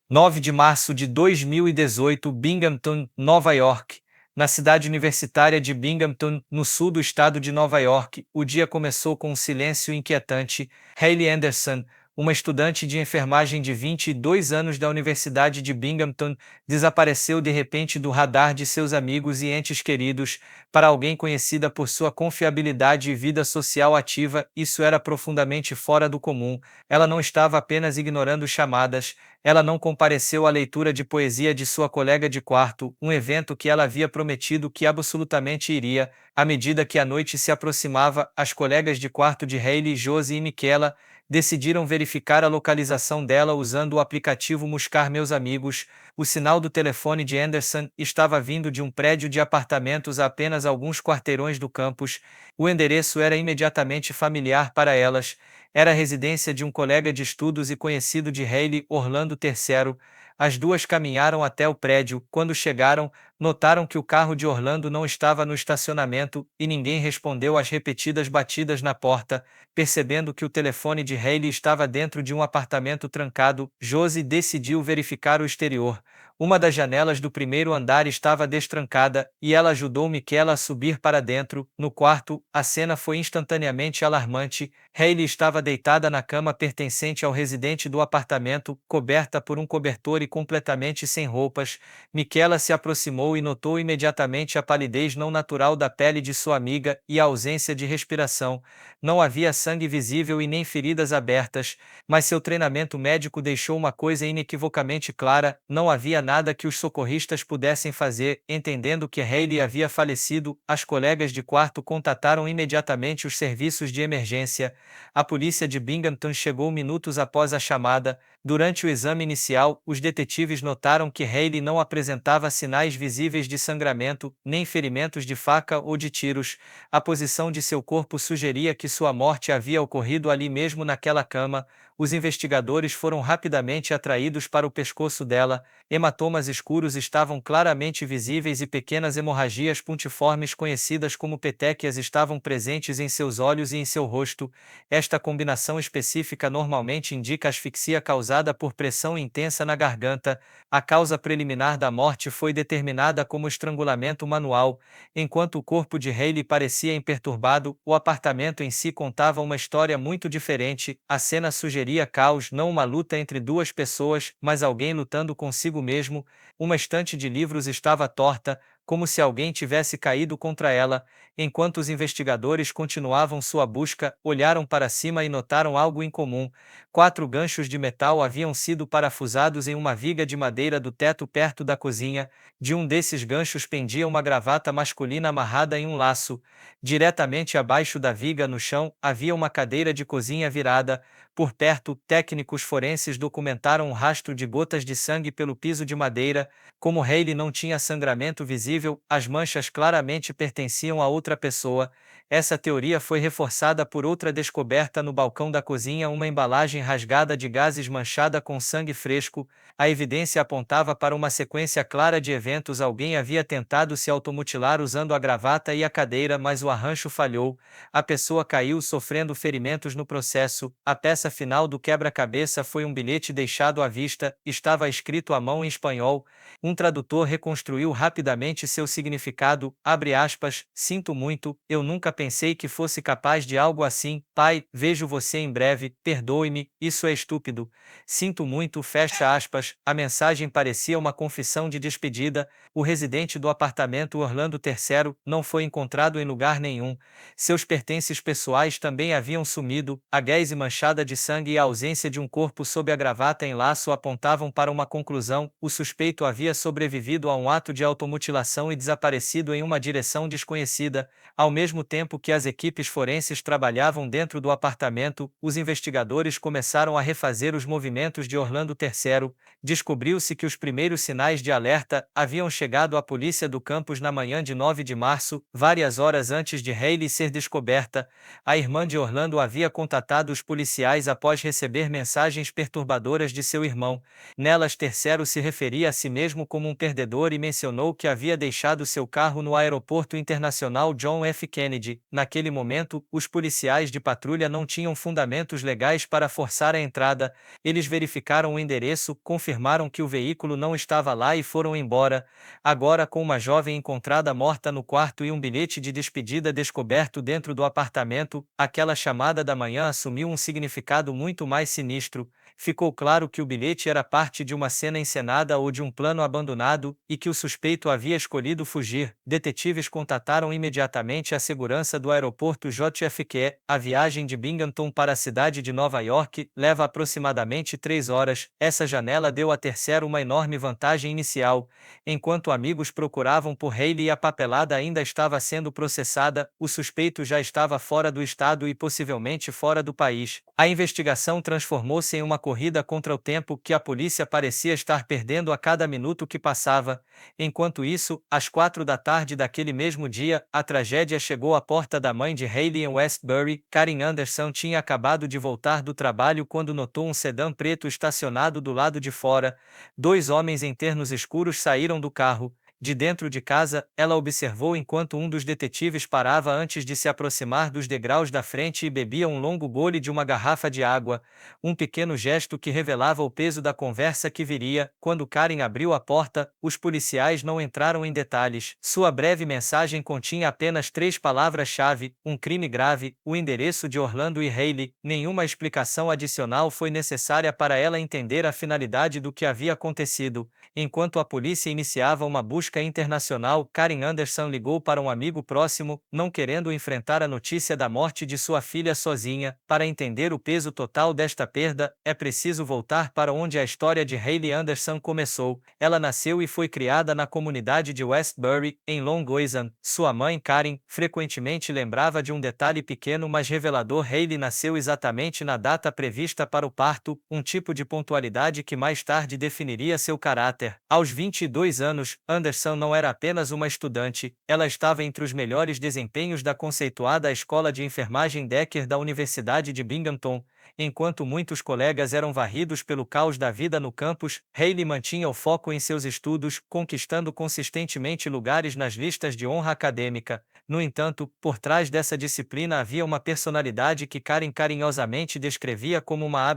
9 de março de 2018, Binghamton, Nova York. Na cidade universitária de Binghamton, no sul do estado de Nova York, o dia começou com um silêncio inquietante. Hailey Anderson, uma estudante de enfermagem de 22 anos da Universidade de Binghamton, desapareceu de repente do radar de seus amigos e entes queridos. Para alguém conhecida por sua confiabilidade e vida social ativa, isso era profundamente fora do comum. Ela não estava apenas ignorando chamadas. Ela não compareceu à leitura de poesia de sua colega de quarto, um evento que ela havia prometido que absolutamente iria. À medida que a noite se aproximava, as colegas de quarto de Hailey, Josie e Michaela decidiram verificar a localização dela usando o aplicativo Buscar Meus Amigos. O sinal do telefone de Anderson estava vindo de um prédio de apartamentos a apenas alguns quarteirões do campus. O endereço era imediatamente familiar para elas. Era a residência de um colega de estudos e conhecido de Hailey, Orlando III. As duas caminharam até o prédio. Quando chegaram, notaram que o carro de Orlando não estava no estacionamento e ninguém respondeu às repetidas batidas na porta. Percebendo que o telefone de Hailey estava dentro de um apartamento trancado, Josie decidiu verificar o exterior. Uma das janelas do primeiro andar estava destrancada e ela ajudou Michaela a subir para dentro. No quarto, a cena foi instantaneamente alarmante. Hailey estava deitada na cama pertencente ao residente do apartamento, coberta por um cobertor e completamente sem roupas. Michaela se aproximou e notou imediatamente a palidez não natural da pele de sua amiga e a ausência de respiração. Não havia sangue visível e nem feridas abertas, mas seu treinamento médico deixou uma coisa inequivocamente clara: não havia nada que os socorristas pudessem fazer. Entendendo que Hailey havia falecido, as colegas de quarto contataram imediatamente os serviços de emergência. A polícia de Binghamton chegou minutos após a chamada. Durante o exame inicial, os detetives notaram que Hailey não apresentava sinais visíveis de sangramento, nem ferimentos de faca ou de tiros. A posição de seu corpo sugeria que sua morte havia ocorrido ali mesmo naquela cama. Os investigadores foram rapidamente atraídos para o pescoço dela. Hematomas escuros estavam claramente visíveis e pequenas hemorragias pontiformes conhecidas como petequias estavam presentes em seus olhos e em seu rosto. Esta combinação específica normalmente indica asfixia causada por pressão intensa na garganta. A causa preliminar da morte foi determinada como estrangulamento manual. Enquanto o corpo de Hailey parecia imperturbado, o apartamento em si contava uma história muito diferente. A cena sugeria caos, não uma luta entre duas pessoas, mas alguém lutando consigo mesmo. Uma estante de livros estava torta, como se alguém tivesse caído contra ela. Enquanto os investigadores continuavam sua busca, olharam para cima e notaram algo incomum. 4 ganchos de metal haviam sido parafusados em uma viga de madeira do teto perto da cozinha. De um desses ganchos pendia uma gravata masculina amarrada em um laço. Diretamente abaixo da viga no chão, havia uma cadeira de cozinha virada. Por perto, técnicos forenses documentaram um rastro de gotas de sangue pelo piso de madeira. Como Hailey não tinha sangramento visível, as manchas claramente pertenciam a outra pessoa. Essa teoria foi reforçada por outra descoberta no balcão da cozinha, uma embalagem rasgada de gases manchada com sangue fresco. A evidência apontava para uma sequência clara de eventos. Alguém havia tentado se automutilar usando a gravata e a cadeira, mas o arranjo falhou. A pessoa caiu sofrendo ferimentos no processo. A peça final do quebra-cabeça foi um bilhete deixado à vista. Estava escrito à mão em espanhol. Um tradutor reconstruiu rapidamente seu significado, abre aspas, sinto muito, eu nunca pensei que fosse capaz de algo assim, pai, vejo você em breve, perdoe-me, isso é estúpido. Sinto muito, fecha aspas, a mensagem parecia uma confissão de despedida. O residente do apartamento Orlando III não foi encontrado em lugar nenhum. Seus pertences pessoais também haviam sumido. A gaze manchada de sangue e a ausência de um corpo sob a gravata em laço apontavam para uma conclusão: o suspeito havia sobrevivido a um ato de automutilação e desaparecido em uma direção desconhecida. Ao mesmo tempo que as equipes forenses trabalhavam dentro do apartamento, os investigadores começaram a refazer os movimentos de Orlando III. Descobriu-se que os primeiros sinais de alerta haviam chegado à polícia do campus na manhã de 9 de março, várias horas antes de Hailey ser descoberta. A irmã de Orlando havia contatado os policiais pais após receber mensagens perturbadoras de seu irmão. Nelas, terceiro se referia a si mesmo como um perdedor e mencionou que havia deixado seu carro no Aeroporto Internacional John F. Kennedy. Naquele momento, os policiais de patrulha não tinham fundamentos legais para forçar a entrada. Eles verificaram o endereço, confirmaram que o veículo não estava lá e foram embora. Agora, com uma jovem encontrada morta no quarto e um bilhete de despedida descoberto dentro do apartamento, aquela chamada da manhã assumiu um significado muito mais sinistro. Ficou claro que o bilhete era parte de uma cena encenada ou de um plano abandonado, e que o suspeito havia escolhido fugir. Detetives contataram imediatamente a segurança do aeroporto JFK. A viagem de Binghamton para a cidade de Nova York leva aproximadamente 3 horas. Essa janela deu a terceiro uma enorme vantagem inicial. Enquanto amigos procuravam por Haley e a papelada ainda estava sendo processada, o suspeito já estava fora do estado e possivelmente fora do país. A investigação transformou-se em uma corrida contra o tempo que a polícia parecia estar perdendo a cada minuto que passava. Enquanto isso, às 4 da tarde daquele mesmo dia, a tragédia chegou à porta da mãe de Haley em Westbury. Karen Anderson tinha acabado de voltar do trabalho quando notou um sedã preto estacionado do lado de fora. 2 homens em ternos escuros saíram do carro. De dentro de casa, ela observou enquanto um dos detetives parava antes de se aproximar dos degraus da frente e bebia um longo gole de uma garrafa de água, um pequeno gesto que revelava o peso da conversa que viria. Quando Karen abriu a porta, os policiais não entraram em detalhes. Sua breve mensagem continha apenas 3 palavras-chave: um crime grave, o endereço de Orlando e Haley. Nenhuma explicação adicional foi necessária para ela entender a finalidade do que havia acontecido. Enquanto a polícia iniciava uma busca internacional, Karen Anderson ligou para um amigo próximo, não querendo enfrentar a notícia da morte de sua filha sozinha. Para entender o peso total desta perda, é preciso voltar para onde a história de Haley Anderson começou. Ela nasceu e foi criada na comunidade de Westbury, em Long Island. Sua mãe, Karen, frequentemente lembrava de um detalhe pequeno mas revelador: Haley nasceu exatamente na data prevista para o parto, um tipo de pontualidade que mais tarde definiria seu caráter. Aos 22 anos, Anderson não era apenas uma estudante, ela estava entre os melhores desempenhos da conceituada Escola de Enfermagem Decker da Universidade de Binghamton. Enquanto muitos colegas eram varridos pelo caos da vida no campus, Haley mantinha o foco em seus estudos, conquistando consistentemente lugares nas listas de honra acadêmica. No entanto, por trás dessa disciplina havia uma personalidade que Karen carinhosamente descrevia como uma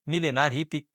milenar hippie,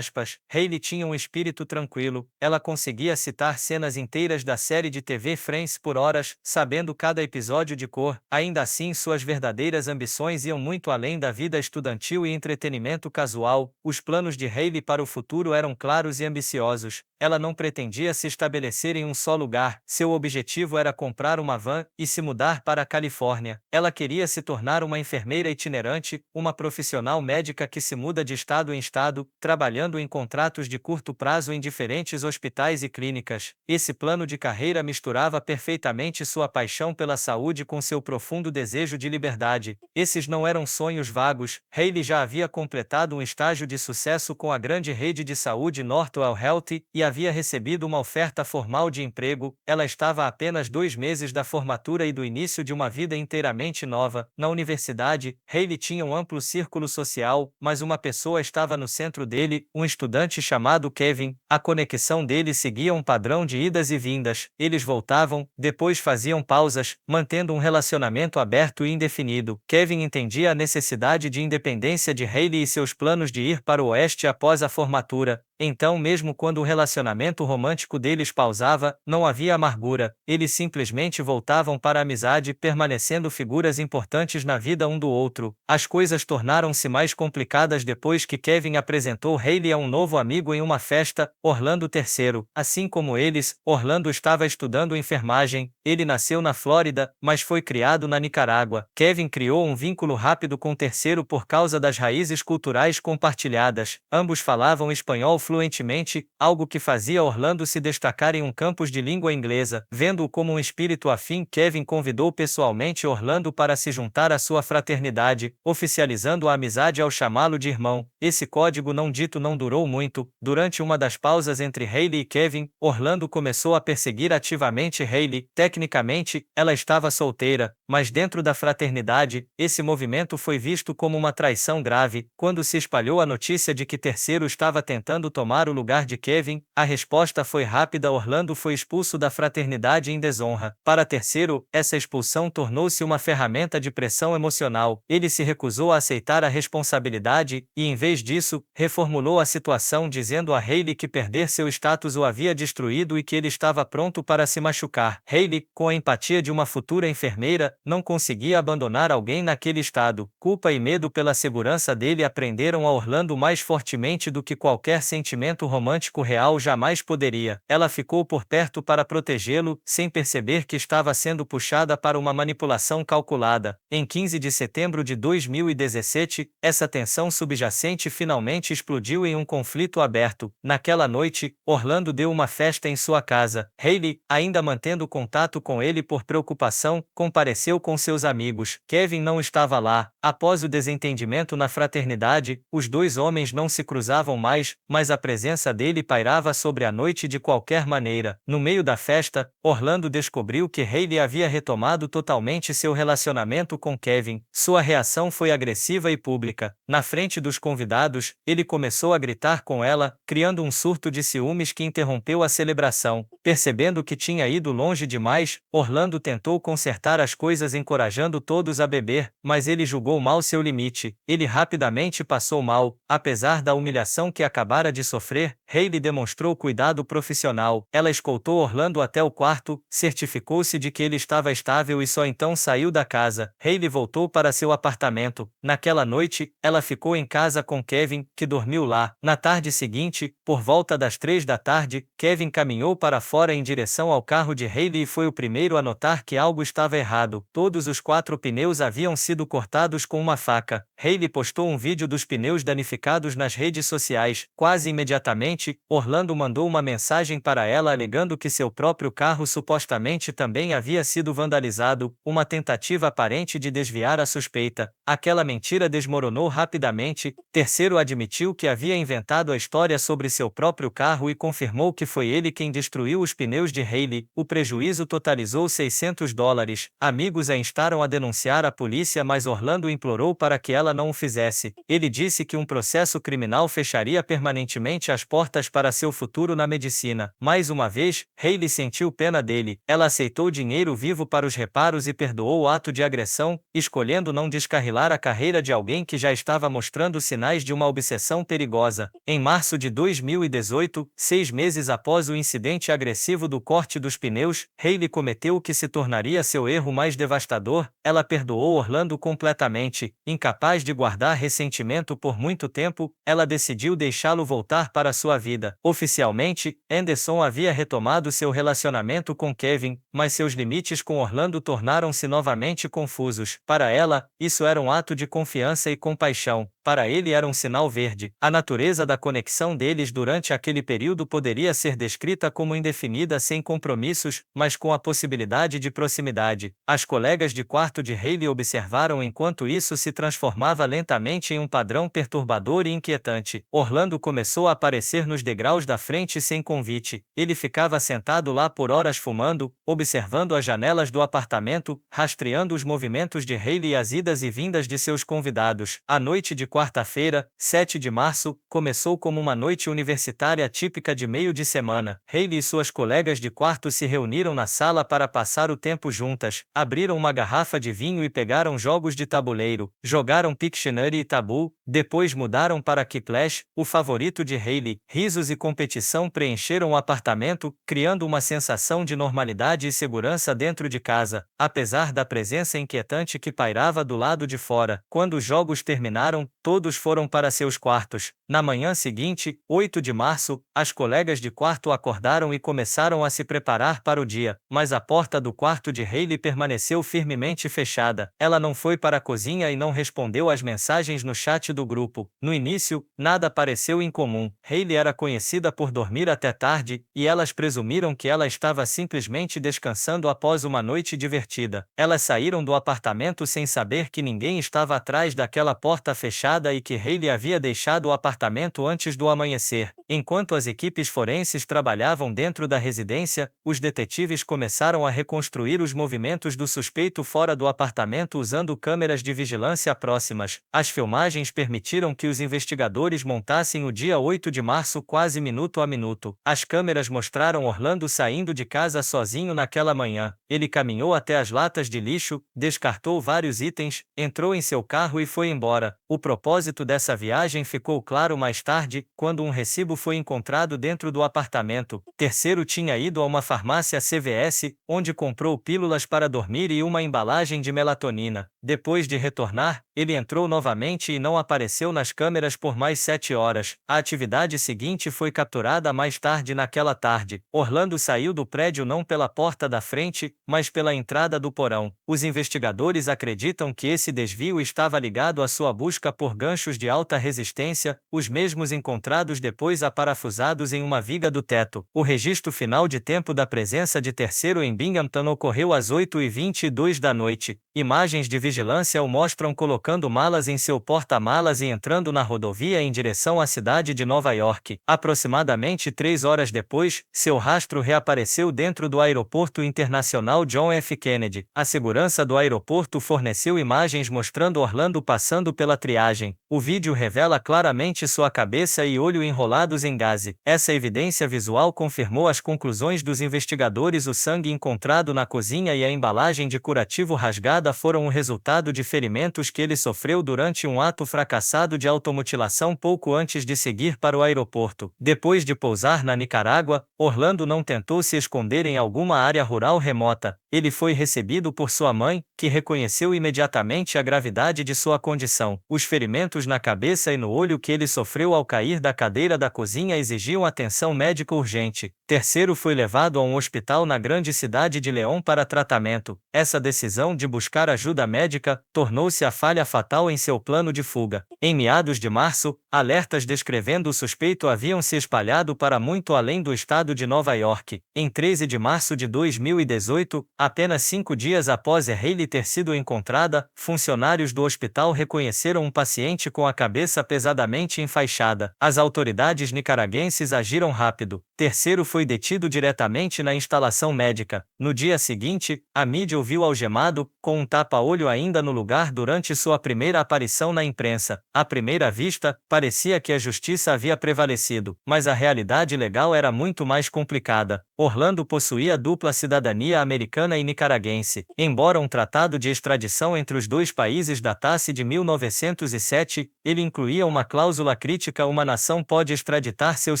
Haley tinha um espírito tranquilo, ela conseguia citar cenas inteiras da série de TV Friends por horas, sabendo cada episódio de cor. Ainda assim, suas verdadeiras ambições iam muito além da vida estudantil e entretenimento casual. Os planos de Haley para o futuro eram claros e ambiciosos. Ela não pretendia se estabelecer em um só lugar. Seu objetivo era comprar uma van e se mudar para a Califórnia. Ela queria se tornar uma enfermeira itinerante, uma profissional médica que se muda de estado em estado, trabalhando em contratos de curto prazo em diferentes hospitais e clínicas. Esse plano de carreira misturava perfeitamente sua paixão pela saúde com seu profundo desejo de liberdade. Esses não eram sonhos vagos. Haley já havia completado um estágio de sucesso com a grande rede de saúde Northwell Health e havia recebido uma oferta formal de emprego. Ela estava a apenas 2 meses da formatura e do início de uma vida inteiramente nova. Na universidade, Haley tinha um amplo círculo social, mas uma pessoa estava no centro dele, um estudante chamado Kevin. A conexão deles seguia um padrão de idas e vindas. Eles voltavam, depois faziam pausas, mantendo um relacionamento aberto e indefinido. Kevin entendia a necessidade de independência de Haley e seus planos de ir para o oeste após a formatura. Então, mesmo quando o relacionamento romântico deles pausava, não havia amargura. Eles simplesmente voltavam para a amizade, permanecendo figuras importantes na vida um do outro. As coisas tornaram-se mais complicadas depois que Kevin apresentou Haley a um novo amigo em uma festa, Orlando III. Assim como eles, Orlando estava estudando enfermagem. Ele nasceu na Flórida, mas foi criado na Nicarágua. Kevin criou um vínculo rápido com o terceiro por causa das raízes culturais compartilhadas. Ambos falavam espanhol fluentemente fluentemente, algo que fazia Orlando se destacar em um campus de língua inglesa. Vendo-o como um espírito afim, Kevin convidou pessoalmente Orlando para se juntar à sua fraternidade, oficializando a amizade ao chamá-lo de irmão. Esse código não dito não durou muito. Durante uma das pausas entre Hailey e Kevin, Orlando começou a perseguir ativamente Hailey. Tecnicamente, ela estava solteira, mas dentro da fraternidade, esse movimento foi visto como uma traição grave. Quando se espalhou a notícia de que terceiro estava tentando tomar o lugar de Kevin, a resposta foi rápida: Orlando foi expulso da fraternidade em desonra. Para terceiro, essa expulsão tornou-se uma ferramenta de pressão emocional. Ele se recusou a aceitar a responsabilidade e, em vez disso, reformulou a situação dizendo a Hailey que perder seu status o havia destruído e que ele estava pronto para se machucar. Hailey, com a empatia de uma futura enfermeira, não conseguia abandonar alguém naquele estado. Culpa e medo pela segurança dele prenderam a Orlando mais fortemente do que qualquer sentimento romântico real jamais poderia. Ela ficou por perto para protegê-lo, sem perceber que estava sendo puxada para uma manipulação calculada. Em 15 de setembro de 2017, essa tensão subjacente finalmente explodiu em um conflito aberto. Naquela noite, Orlando deu uma festa em sua casa. Hailey, ainda mantendo contato com ele por preocupação, compareceu com seus amigos. Kevin não estava lá. Após o desentendimento na fraternidade, os dois homens não se cruzavam mais, mas a presença dele pairava sobre a noite de qualquer maneira. No meio da festa, Orlando descobriu que Hailey havia retomado totalmente seu relacionamento com Kevin. Sua reação foi agressiva e pública. Na frente dos convidados, ele começou a gritar com ela, criando um surto de ciúmes que interrompeu a celebração. Percebendo que tinha ido longe demais, Orlando tentou consertar as coisas encorajando todos a beber, mas ele julgou mal seu limite. Ele rapidamente passou mal. Apesar da humilhação que acabara de sofrer, Hailey demonstrou cuidado profissional. Ela escoltou Orlando até o quarto, certificou-se de que ele estava estável e só então saiu da casa. Hailey voltou para seu apartamento. Naquela noite, ela ficou em casa com Kevin, que dormiu lá. Na tarde seguinte, por volta das 3 da tarde, Kevin caminhou para fora em direção ao carro de Hailey e foi o primeiro a notar que algo estava errado. Todos os 4 pneus haviam sido cortados com uma faca. Hailey postou um vídeo dos pneus danificados nas redes sociais. Quase imediatamente, Orlando mandou uma mensagem para ela alegando que seu próprio carro supostamente também havia sido vandalizado, uma tentativa aparente de desviar a suspeita. Aquela mentira desmoronou rapidamente. Terceiro admitiu que havia inventado a história sobre seu próprio carro e confirmou que foi ele quem destruiu os pneus de Hailey. O prejuízo totalizou $600. Amigos a instaram a denunciar a polícia, mas Orlando implorou para que ela não o fizesse. Ele disse que um processo criminal fecharia permanentemente as portas para seu futuro na medicina. Mais uma vez, Hailey sentiu pena dele. Ela aceitou dinheiro vivo para os reparos e perdoou o ato de agressão, escolhendo não descarrilar a carreira de alguém que já estava mostrando sinais de uma obsessão perigosa. Em março de 2018, 6 meses após o incidente agressivo do corte dos pneus, Hailey cometeu o que se tornaria seu erro mais devastador. Ela perdoou Orlando completamente. Incapaz de guardar ressentimento por muito tempo, ela decidiu deixá-lo voltar para sua vida. Oficialmente, Anderson havia retomado seu relacionamento com Kevin, mas seus limites com Orlando tornaram-se novamente confusos. Para ela, isso era um ato de confiança e compaixão. Para ele era um sinal verde. A natureza da conexão deles durante aquele período poderia ser descrita como indefinida, sem compromissos, mas com a possibilidade de proximidade. As colegas de quarto de Hailey observaram enquanto isso se transformava lentamente em um padrão perturbador e inquietante. Orlando começou a aparecer nos degraus da frente sem convite. Ele ficava sentado lá por horas fumando, observando as janelas do apartamento, rastreando os movimentos de Hailey e as idas e vindas de seus convidados. A noite de quarta-feira, 7 de março, começou como uma noite universitária típica de meio de semana. Hailey e suas colegas de quarto se reuniram na sala para passar o tempo juntas, abriram uma garrafa de vinho e pegaram jogos de tabuleiro, jogaram Pictionary e Tabu, depois mudaram para Quiplash, o favorito de Hailey. Risos e competição preencheram o apartamento, criando uma sensação de normalidade e segurança dentro de casa, apesar da presença inquietante que pairava do lado de fora. Quando os jogos terminaram, todos foram para seus quartos. Na manhã seguinte, 8 de março, as colegas de quarto acordaram e começaram a se preparar para o dia, mas a porta do quarto de Hailey permaneceu firmemente fechada. Ela não foi para a cozinha e não respondeu às mensagens no chat do grupo. No início, nada pareceu incomum. Hailey era conhecida por dormir até tarde, e elas presumiram que ela estava simplesmente descansando após uma noite divertida. Elas saíram do apartamento sem saber que ninguém estava atrás daquela porta fechada e que Hailey havia deixado o apartamento antes do amanhecer. Enquanto as equipes forenses trabalhavam dentro da residência, os detetives começaram a reconstruir os movimentos do suspeito fora do apartamento usando câmeras de vigilância próximas. As filmagens permitiram que os investigadores montassem o dia 8 de março quase minuto a minuto. As câmeras mostraram Orlando saindo de casa sozinho naquela manhã. Ele caminhou até as latas de lixo, descartou vários itens, entrou em seu carro e foi embora. O propósito dessa viagem ficou claro mais tarde, quando um recibo foi encontrado dentro do apartamento. Terceiro tinha ido a uma farmácia CVS, onde comprou pílulas para dormir e uma embalagem de melatonina. Depois de retornar, ele entrou novamente e não apareceu nas câmeras por mais 7 horas. A atividade seguinte foi capturada mais tarde naquela tarde. Orlando saiu do prédio não pela porta da frente, mas pela entrada do porão. Os investigadores acreditam que esse desvio estava ligado à sua busca por ganchos de alta resistência, os mesmos encontrados depois aparafusados em uma viga do teto. O registro final de tempo da presença de terceiro em Binghamton ocorreu às 8h22 da noite. Imagens de vigilância o mostram colocando malas em seu porta-malas e entrando na rodovia em direção à cidade de Nova York. Aproximadamente 3 horas depois, seu rastro reapareceu dentro do aeroporto internacional John F. Kennedy. A segurança do aeroporto forneceu imagens mostrando Orlando passando pela triagem. O vídeo revela claramente sua cabeça e olho enrolados em gaze. Essa evidência visual confirmou as conclusões dos investigadores. O sangue encontrado na cozinha e a embalagem de curativo rasgada foram o resultado de ferimentos que ele sofreu durante um ato fracassado de automutilação pouco antes de seguir para o aeroporto. Depois de pousar na Nicarágua, Orlando não tentou se esconder em alguma área rural remota. Ele foi recebido por sua mãe, que reconheceu imediatamente a gravidade de sua condição. Os ferimentos na cabeça e no olho que ele sofreu ao cair da cadeira da cozinha exigiam atenção médica urgente. Terceiro foi levado a um hospital na grande cidade de León para tratamento. Essa decisão de buscar ajuda médica tornou-se a falha fatal em seu plano de fuga. Em meados de março, alertas descrevendo o suspeito haviam se espalhado para muito além do estado de Nova York. Em 13 de março de 2018, apenas 5 dias após Hailey ter sido encontrada, funcionários do hospital reconheceram um paciente com a cabeça pesadamente enfaixada. As autoridades nicaragüenses agiram rápido. Terceiro foi detido diretamente na instalação médica. No dia seguinte, a mídia o viu algemado, com um tapa-olho ainda no lugar durante sua primeira aparição na imprensa. À primeira vista, parecia que a justiça havia prevalecido, mas a realidade legal era muito mais complicada. Orlando possuía dupla cidadania americana e nicaragüense. Embora um tratado de extradição entre os dois países datasse de 1907, ele incluía uma cláusula crítica: uma nação pode extraditar seus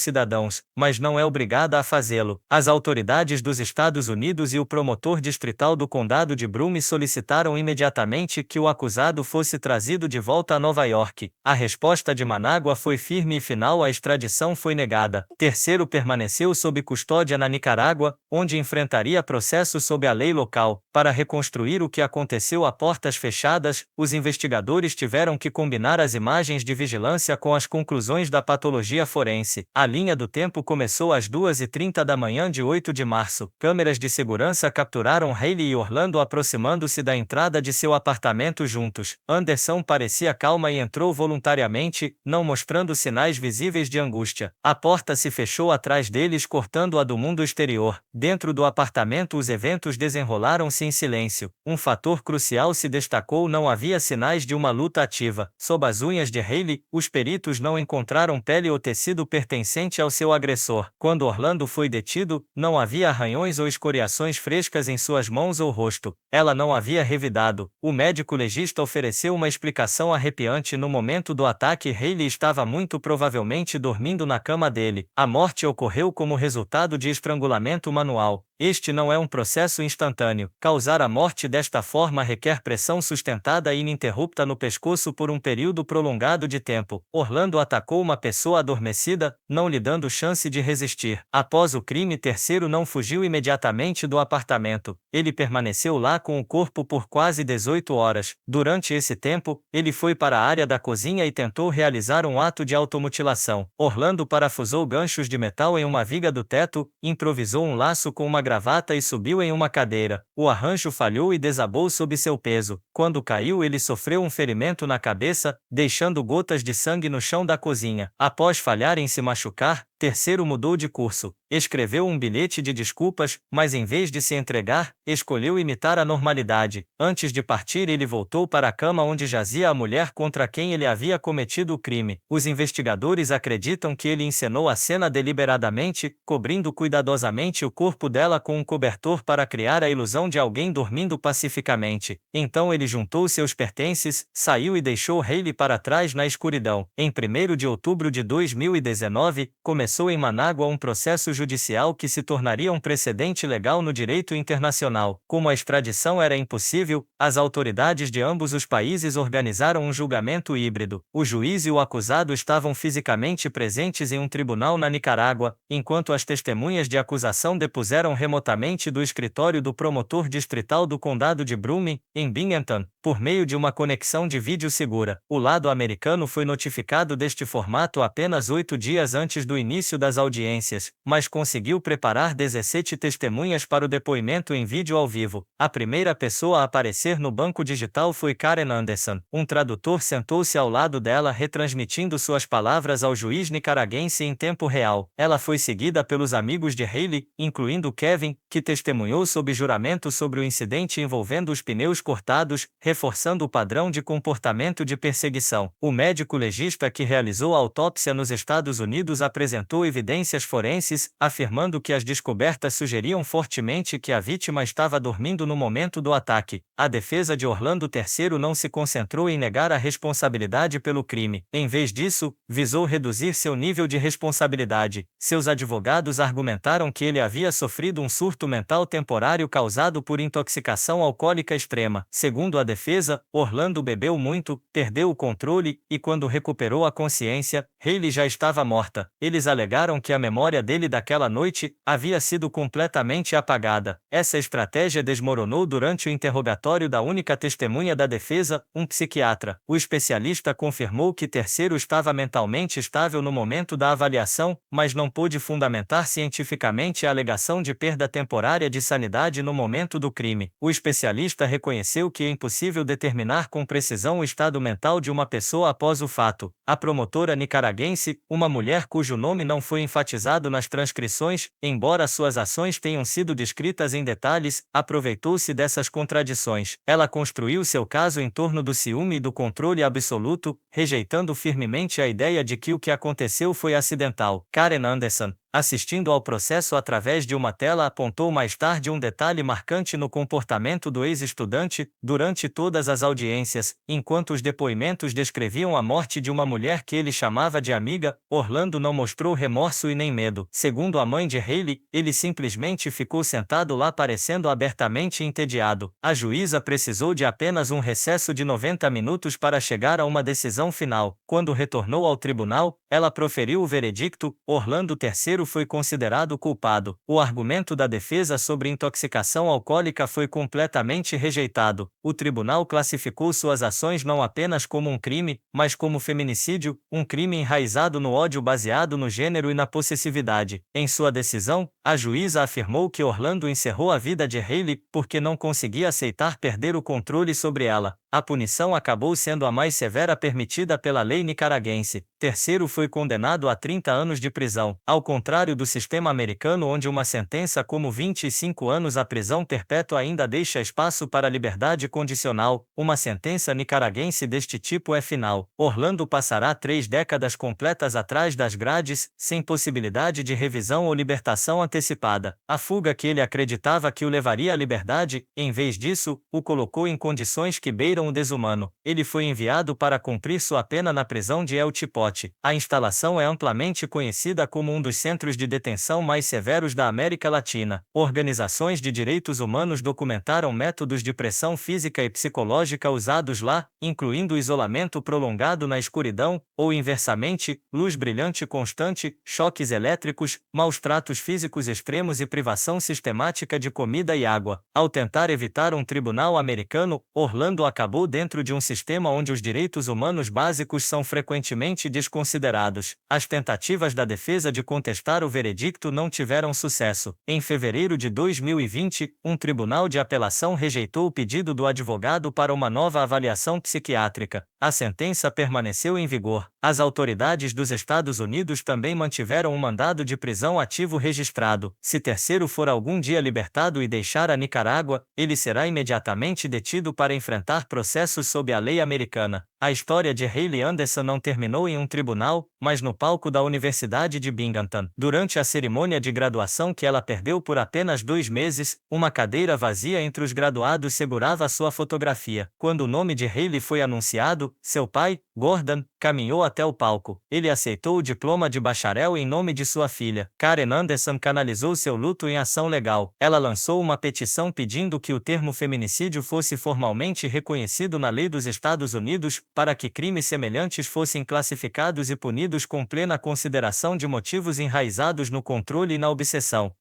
cidadãos, mas não é obrigada a fazê-lo. As autoridades dos Estados Unidos e o promotor distrital do condado de Broome solicitaram imediatamente que o acusado fosse trazido de volta a Nova York. A resposta de Manágua foi firme e final: a extradição foi negada. Terceiro permaneceu sob custódia na Nicarágua, onde enfrentaria processo sob a lei local. Para reconstruir o que aconteceu a portas fechadas, os investigadores tiveram que combinar as imagens de vigilância com as conclusões da patologia forense. A linha do tempo começou às 2h30 da manhã de 8 de março. Câmeras de segurança capturaram Hailey e Orlando aproximando-se da entrada de seu apartamento juntos. Anderson parecia calma e entrou voluntariamente, não mostrando sinais visíveis de angústia. A porta se fechou atrás deles, cortando-a do mundo exterior. Dentro do apartamento, os eventos desenrolaram-se em silêncio. Um fator crucial se destacou: não havia sinais de uma luta ativa. Sob as unhas de Hailey, os peritos não encontraram pele ou tecido pertencente ao seu agressor. Quando Orlando foi detido, não havia arranhões ou escoriações frescas em suas mãos ou rosto. Ela não havia revidado. O médico legista ofereceu uma explicação arrepiante: no momento do ataque, Hailey estava muito provavelmente dormindo na cama dele. A morte ocorreu como resultado de estrangulamento manual. Este não é um processo instantâneo. Causar a morte desta forma requer pressão sustentada e ininterrupta no pescoço por um período prolongado de tempo. Orlando atacou uma pessoa adormecida, não lhe dando chance de resistir. Após o crime, terceiro não fugiu imediatamente do apartamento. Ele permaneceu lá com o corpo por quase 18 horas. Durante esse tempo, ele foi para a área da cozinha e tentou realizar um ato de automutilação. Orlando parafusou ganchos de metal em uma viga do teto, improvisou um laço com uma gravata e subiu em uma cadeira. O arranjo falhou e desabou sob seu peso. Quando caiu, ele sofreu um ferimento na cabeça, deixando gotas de sangue no chão da cozinha. Após falhar em se machucar, terceiro mudou de curso. Escreveu um bilhete de desculpas, mas em vez de se entregar, escolheu imitar a normalidade. Antes de partir, ele voltou para a cama onde jazia a mulher contra quem ele havia cometido o crime. Os investigadores acreditam que ele encenou a cena deliberadamente, cobrindo cuidadosamente o corpo dela com um cobertor para criar a ilusão de alguém dormindo pacificamente. Então ele juntou seus pertences, saiu e deixou Hailey para trás na escuridão. Em 1º de outubro de 2019, começou em Manágua um processo judicial que se tornaria um precedente legal no direito internacional. Como a extradição era impossível, as autoridades de ambos os países organizaram um julgamento híbrido. O juiz e o acusado estavam fisicamente presentes em um tribunal na Nicarágua, enquanto as testemunhas de acusação depuseram remotamente do escritório do promotor distrital do condado de Brummie, em Binghamton, por meio de uma conexão de vídeo segura. O lado americano foi notificado deste formato apenas 8 dias antes do início das audiências, mas conseguiu preparar 17 testemunhas para o depoimento em vídeo ao vivo. A primeira pessoa a aparecer no banco digital foi Karen Anderson. Um tradutor sentou-se ao lado dela retransmitindo suas palavras ao juiz nicaragüense em tempo real. Ela foi seguida pelos amigos de Hailey, incluindo Kevin, que testemunhou sob juramento sobre o incidente envolvendo os pneus cortados, reforçando o padrão de comportamento de perseguição. O médico legista que realizou a autópsia nos Estados Unidos apresentou evidências forenses, afirmando que as descobertas sugeriam fortemente que a vítima estava dormindo no momento do ataque. A defesa de Orlando III não se concentrou em negar a responsabilidade pelo crime. Em vez disso, visou reduzir seu nível de responsabilidade. Seus advogados argumentaram que ele havia sofrido um surto mental temporário causado por intoxicação alcoólica extrema. Segundo a defesa, Orlando bebeu muito, perdeu o controle, e quando recuperou a consciência, Hailey já estava morta. Eles alegaram que a memória dele daquela noite havia sido completamente apagada. Essa estratégia desmoronou durante o interrogatório da única testemunha da defesa, um psiquiatra. O especialista confirmou que terceiro estava mentalmente estável no momento da avaliação, mas não pôde fundamentar cientificamente a alegação de perda temporária de sanidade no momento do crime. O especialista reconheceu que é impossível determinar com precisão o estado mental de uma pessoa após o fato. A promotora nicaragüense, uma mulher cujo nome não foi enfatizado nas transcrições, embora suas ações tenham sido descritas em detalhes, aproveitou-se dessas contradições. Ela construiu seu caso em torno do ciúme e do controle absoluto, rejeitando firmemente a ideia de que o que aconteceu foi acidental. Karen Anderson, assistindo ao processo através de uma tela, apontou mais tarde um detalhe marcante no comportamento do ex-estudante durante todas as audiências. Enquanto os depoimentos descreviam a morte de uma mulher que ele chamava de amiga, Orlando não mostrou remorso e nem medo. Segundo a mãe de Hailey, ele simplesmente ficou sentado lá parecendo abertamente entediado. A juíza precisou de apenas um recesso de 90 minutos para chegar a uma decisão final. Quando retornou ao tribunal, ela proferiu o veredicto: Orlando III foi considerado culpado. O argumento da defesa sobre intoxicação alcoólica foi completamente rejeitado. O tribunal classificou suas ações não apenas como um crime, mas como feminicídio, um crime enraizado no ódio baseado no gênero e na possessividade. Em sua decisão, a juíza afirmou que Orlando encerrou a vida de Hailey porque não conseguia aceitar perder o controle sobre ela. A punição acabou sendo a mais severa permitida pela lei nicaragüense. Terceiro foi condenado a 30 anos de prisão. Ao contrário do sistema americano, onde uma sentença como 25 anos à prisão perpétua ainda deixa espaço para liberdade condicional, uma sentença nicaragüense deste tipo é final. Orlando passará 3 décadas completas atrás das grades, sem possibilidade de revisão ou libertação antecipada. A fuga que ele acreditava que o levaria à liberdade, em vez disso, o colocou em condições que beiram o desumano. Ele foi enviado para cumprir sua pena na prisão de El Chipote. A instalação é amplamente conhecida como um dos centros centros de detenção mais severos da América Latina. Organizações de direitos humanos documentaram métodos de pressão física e psicológica usados lá, incluindo isolamento prolongado na escuridão, ou inversamente, luz brilhante constante, choques elétricos, maus tratos físicos extremos e privação sistemática de comida e água. Ao tentar evitar um tribunal americano, Orlando acabou dentro de um sistema onde os direitos humanos básicos são frequentemente desconsiderados. As tentativas da defesa de contestar o veredicto não tiveram sucesso. Em fevereiro de 2020, um tribunal de apelação rejeitou o pedido do advogado para uma nova avaliação psiquiátrica. A sentença permaneceu em vigor. As autoridades dos Estados Unidos também mantiveram um mandado de prisão ativo registrado. Se terceiro for algum dia libertado e deixar a Nicarágua, ele será imediatamente detido para enfrentar processos sob a lei americana. A história de Hailey Anderson não terminou em um tribunal, mas no palco da Universidade de Binghamton. Durante a cerimônia de graduação que ela perdeu por apenas 2 meses, uma cadeira vazia entre os graduados segurava sua fotografia. Quando o nome de Hailey foi anunciado, seu pai, Gordon, caminhou até o palco. Ele aceitou o diploma de bacharel em nome de sua filha. Karen Anderson canalizou seu luto em ação legal. Ela lançou uma petição pedindo que o termo feminicídio fosse formalmente reconhecido na lei dos Estados Unidos, para que crimes semelhantes fossem classificados e punidos com plena consideração de motivos enraizados no controle e na obsessão.